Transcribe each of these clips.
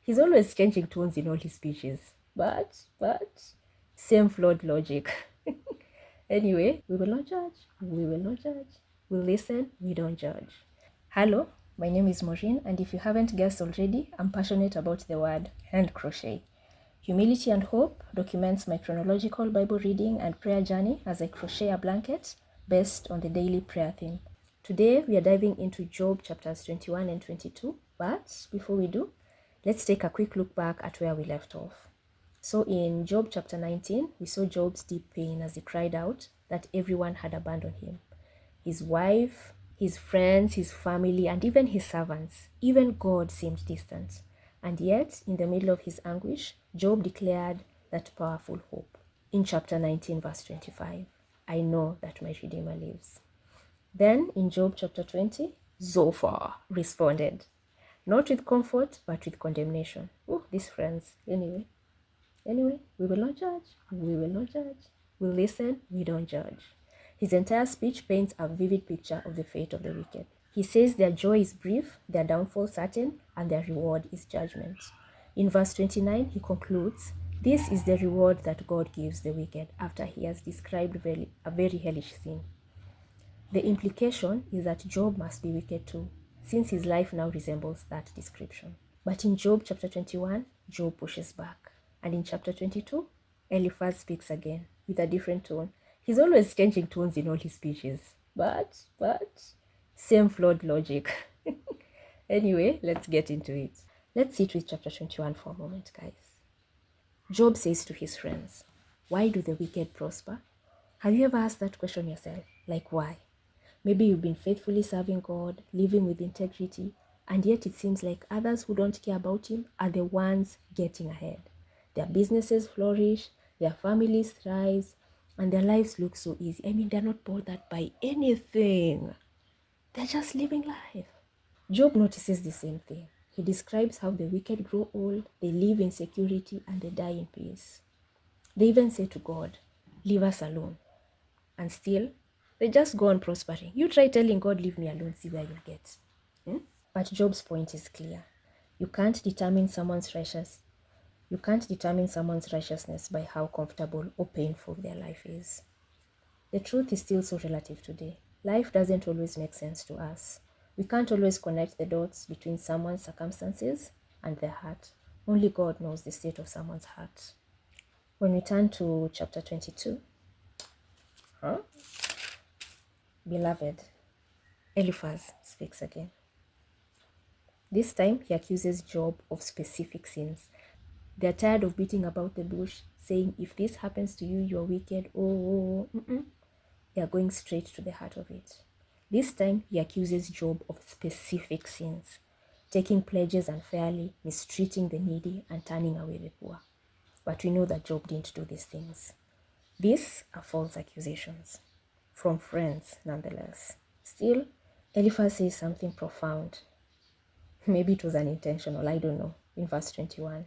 He's always changing tones in all his speeches. But, same flawed logic. Anyway, we will not judge. We will not judge. We listen. We don't judge. Hello, my name is Maureen, and if you haven't guessed already, I'm passionate about the word hand crochet. Humility and Hope documents my chronological Bible reading and prayer journey as I crochet a blanket based on the daily prayer theme. Today, we are diving into Job chapters 21 and 22, but before we do, let's take a quick look back at where we left off. So in Job chapter 19, we saw Job's deep pain as he cried out that everyone had abandoned him. His wife, his friends, his family, and even his servants. Even God seemed distant. And yet, in the middle of his anguish, Job declared that powerful hope. In chapter 19, verse 25, I know that my Redeemer lives. Then, in Job chapter 20, Zophar responded, not with comfort, but with condemnation. Oh, these friends. Anyway, we will not judge. We will not judge. We listen. We don't judge. His entire speech paints a vivid picture of the fate of the wicked. He says their joy is brief, their downfall certain, and their reward is judgment. In verse 29, he concludes, this is the reward that God gives the wicked after he has described a very hellish sin. The implication is that Job must be wicked too, since his life now resembles that description. But in Job chapter 21, Job pushes back. And in chapter 22, Eliphaz speaks again with a different tone. He's always changing tones in all his speeches. But, same flawed logic. Anyway, let's get into it. Let's sit with chapter 21 for a moment, guys. Job says to his friends, why do the wicked prosper? Have you ever asked that question yourself? Like, why? Maybe you've been faithfully serving God, living with integrity, and yet it seems like others who don't care about him are the ones getting ahead. Their businesses flourish, their families thrive, and their lives look so easy. I mean, they're not bothered by anything. They're just living life. Job notices the same thing. He describes how the wicked grow old, they live in security, and they die in peace. They even say to God, leave us alone. And still, they just go on prospering. You try telling God, leave me alone, see where you'll get. But Job's point is clear. You can't determine someone's righteousness by how comfortable or painful their life is. The truth is still so relative today. Life doesn't always make sense to us. We can't always connect the dots between someone's circumstances and their heart. Only God knows the state of someone's heart. When we turn to chapter 22, beloved, Eliphaz speaks again. This time, he accuses Job of specific sins. They're tired of beating about the bush, saying, if this happens to you, you're wicked. They are going straight to the heart of it. This time, he accuses Job of specific sins, taking pledges unfairly, mistreating the needy, and turning away the poor. But we know that Job didn't do these things. These are false accusations, from friends nonetheless. Still, Eliphaz says something profound. Maybe it was unintentional, I don't know, in verse 21.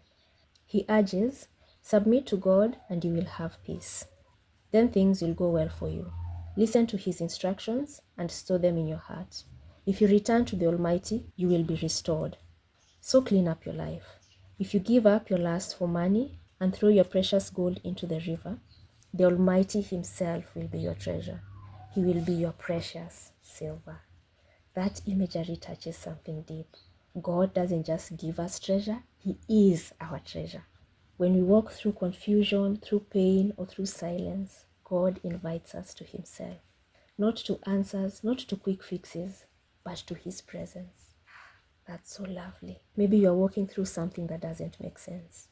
He urges, submit to God and you will have peace. Then things will go well for you. Listen to his instructions and store them in your heart. If you return to the Almighty, you will be restored. So clean up your life. If you give up your lust for money and throw your precious gold into the river, the Almighty himself will be your treasure. He will be your precious silver. That imagery touches something deep. God doesn't just give us treasure, he is our treasure. When we walk through confusion, through pain, or through silence, God invites us to himself. Not to answers, not to quick fixes, but to his presence. That's so lovely. Maybe you're walking through something that doesn't make sense.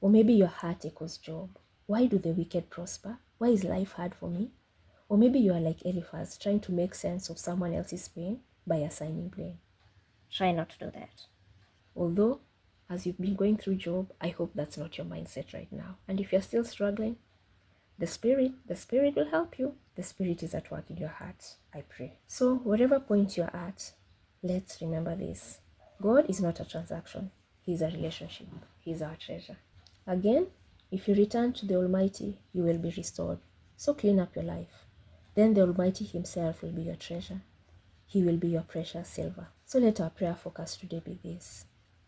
Or maybe your heart echoes Job. Why do the wicked prosper? Why is life hard for me? Or maybe you are like Eliphaz, trying to make sense of someone else's pain by assigning blame. Try not to do that. Although, as you've been going through Job, I hope that's not your mindset right now. And if you're still struggling, the Spirit will help you. The Spirit is at work in your heart, I pray. So, whatever point you're at, let's remember this. God is not a transaction. He's a relationship. He's our treasure. Again, if you return to the Almighty, you will be restored. So clean up your life. Then the Almighty himself will be your treasure. He will be your precious silver. So let our prayer focus today be this.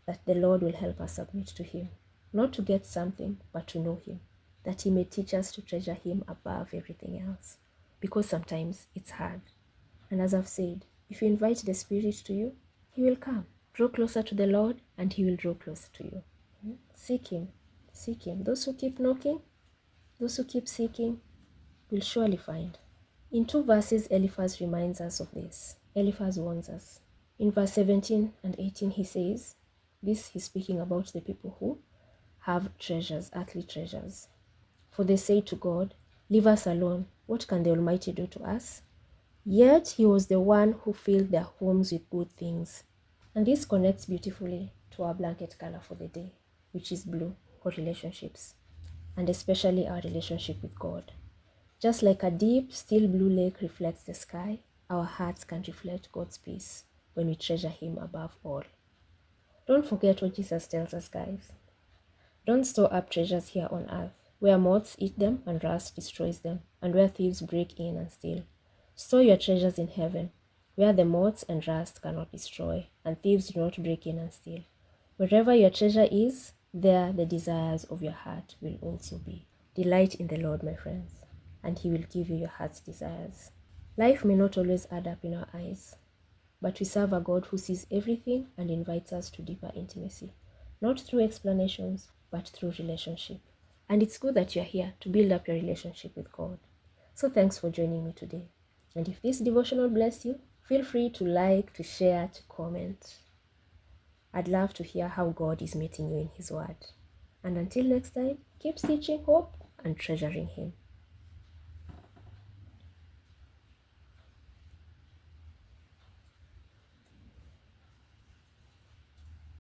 that the Lord will help us submit to Him, not to get something, but to know Him, that He may teach us to treasure Him above everything else, because sometimes it's hard. And as I've said, if you invite the Spirit to you, He will come. Draw closer to the Lord, and He will draw closer to you. Seek Him. Seek Him. Those who keep knocking, those who keep seeking, will surely find. In 2 verses, Eliphaz reminds us of this. Eliphaz warns us. In verse 17 and 18, he says, this he's speaking about the people who have treasures, earthly treasures. For they say to God, leave us alone. What can the Almighty do to us? Yet He was the one who filled their homes with good things. And this connects beautifully to our blanket color for the day, which is blue, for relationships, and especially our relationship with God. Just like a deep, still blue lake reflects the sky, our hearts can reflect God's peace when we treasure Him above all. Don't forget what Jesus tells us, guys. Don't store up treasures here on earth, where moths eat them and rust destroys them, and where thieves break in and steal. Store your treasures in heaven, where the moths and rust cannot destroy, and thieves do not break in and steal. Wherever your treasure is, there the desires of your heart will also be. Delight in the Lord, my friends, and He will give you your heart's desires. Life may not always add up in our eyes, but we serve a God who sees everything and invites us to deeper intimacy, not through explanations, but through relationship. And it's good that you're here to build up your relationship with God. So thanks for joining me today. And if this devotional blessed you, feel free to like, to share, to comment. I'd love to hear how God is meeting you in His Word. And until next time, keep stitching hope and treasuring Him.